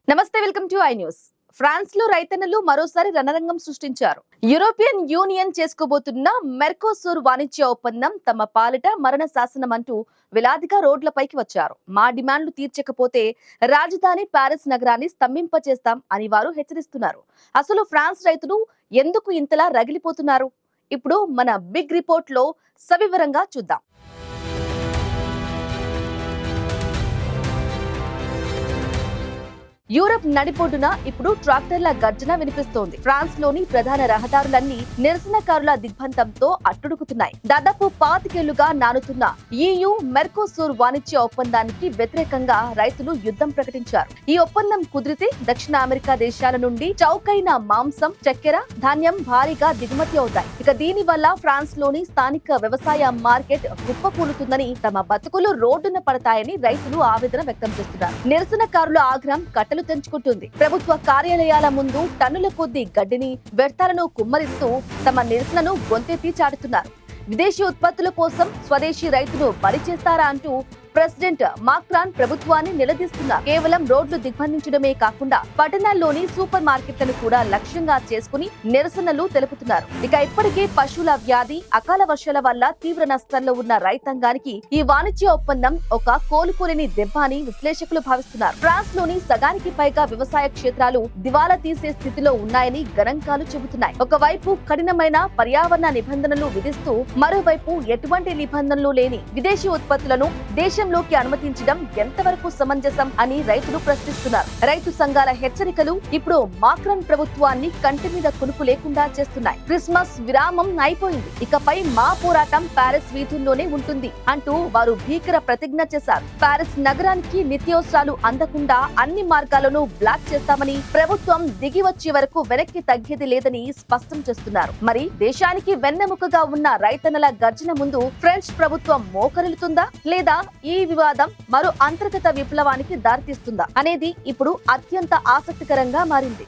నమస్తే, welcome to I news. France లో రైతన్నలు మరోసారి రణరంగం సృష్టించారు. యూరోపియన్ యూనియన్ చేసుకోబోతున్న మెర్కోసూర్ వాణిజ్య ఒప్పందం తమ పాలిట మరణ శాసనం అంటూ వేలాదిగా రోడ్లపైకి వచ్చారు. మా డిమాండ్లు తీర్చకపోతే రాజధాని ప్యారిస్ నగరాన్ని స్తంభింపచేస్తాం అని వారు హెచ్చరిస్తున్నారు. అసలు ఫ్రాన్స్ రైతులు ఎందుకు ఇంతలా రగిలిపోతున్నారు? ఇప్పుడు మన బిగ్ రిపోర్ట్ లో సవివరంగా చూద్దాం. యూరప్ నడిబొడ్డున ఇప్పుడు ట్రాక్టర్ల గర్జన వినిపిస్తోంది. ఫ్రాన్స్ లోని ప్రధాన రహదారులన్నీ నిరసనకారుల దిగ్బంధంతో అట్టుడుకుతున్నాయి. దాదాపు 25 ఏళ్లుగా నానుతున్న EU మెర్కోసూర్ వాణిజ్య ఒప్పందానికి వ్యతిరేకంగా రైతులు యుద్ధం ప్రకటించారు. ఈ ఒప్పందం కుదిరితే దక్షిణ అమెరికా దేశాల నుండి చౌకైన మాంసం, చక్కెర, ధాన్యం భారీగా దిగుమతి అవుతాయి. ఇక దీని వల్ల ఫ్రాన్స్ లోని స్థానిక వ్యవసాయ మార్కెట్ కుప్పకూలుతుందని, తమ బతుకులు రోడ్డున పడతాయని రైతులు ఆవేదన వ్యక్తం చేస్తున్నారు. నిరసనకారుల ఆగ్రహం కట్టలు తెంచుకుంటుంది. ప్రభుత్వ కార్యాలయాల ముందు టన్నుల కొద్ది గడ్డిని, వ్యర్థాలను కుమ్మరిస్తూ తమ నిరసనను గొంతెత్తి చాటుతున్నారు. విదేశీ ఉత్పత్తుల కోసం స్వదేశీ రైతును బలి చేస్తారా అంటూ ప్రెసిడెంట్ మాక్రాన్ ప్రభుత్వాన్ని నిలదీస్తున్నారు. కేవలం రోడ్లు దిగ్బంధించడమే కాకుండా పట్టణాల్లోని సూపర్ మార్కెట్లను కూడా లక్ష్యంగా చేసుకుని నిరసనలు తెలుపుతున్నారు. ఇక ఇప్పటికే పశువుల వ్యాధి, అకాల వర్షాల వల్ల తీవ్ర నష్టాల్లో ఉన్న రైతాంగానికి ఈ వాణిజ్య ఒప్పందం ఒక కోలుకోలేని దెబ్బ అని విశ్లేషకులు భావిస్తున్నారు. ఫ్రాన్స్ లోని సగానికి పైగా వ్యవసాయ క్షేత్రాలు దివాలా తీసే స్థితిలో ఉన్నాయని గణాంకాలు చెబుతున్నాయి. ఒకవైపు కఠినమైన పర్యావరణ నిబంధనలు విధిస్తూ, మరోవైపు ఎటువంటి నిబంధనలు లేని విదేశీ ఉత్పత్తులను దేశంలోకి అనుమతించడం ఎంతవరకు సమంజసం అని రైతులు ప్రశ్నిస్తున్నారు. రైతు సంఘాల హెచ్చరికలు ఇప్పుడు మాక్రాన్ ప్రభుత్వాన్ని కంటి మీద కునుకు లేకుండా చేస్తున్నాయి. క్రిస్మస్ విరామం అయిపోయింది, ఇకపై మా పోరాటం ప్యారిస్ వీధుల్లోనే ఉంటుంది అంటూ వారు భీకర ప్రతిజ్ఞ చేశారు. ప్యారిస్ నగరానికి నిత్యావసరాలు అందకుండా అన్ని మార్గాలను బ్లాక్ చేస్తామని, ప్రభుత్వం దిగి వచ్చే వరకు వెనక్కి తగ్గేది లేదని స్పష్టం చేస్తున్నారు. మరి దేశానికి వెన్నెముకగా ఉన్న రైతన్నల గర్జన ముందు ఫ్రెంచ్ ప్రభుత్వం మోకరిల్లుతుందా, లేదా ఈ వివాదం మరో అంతర్గత విప్లవానికి దారితీస్తుందా అనేది ఇప్పుడు అత్యంత ఆసక్తికరంగా మారింది.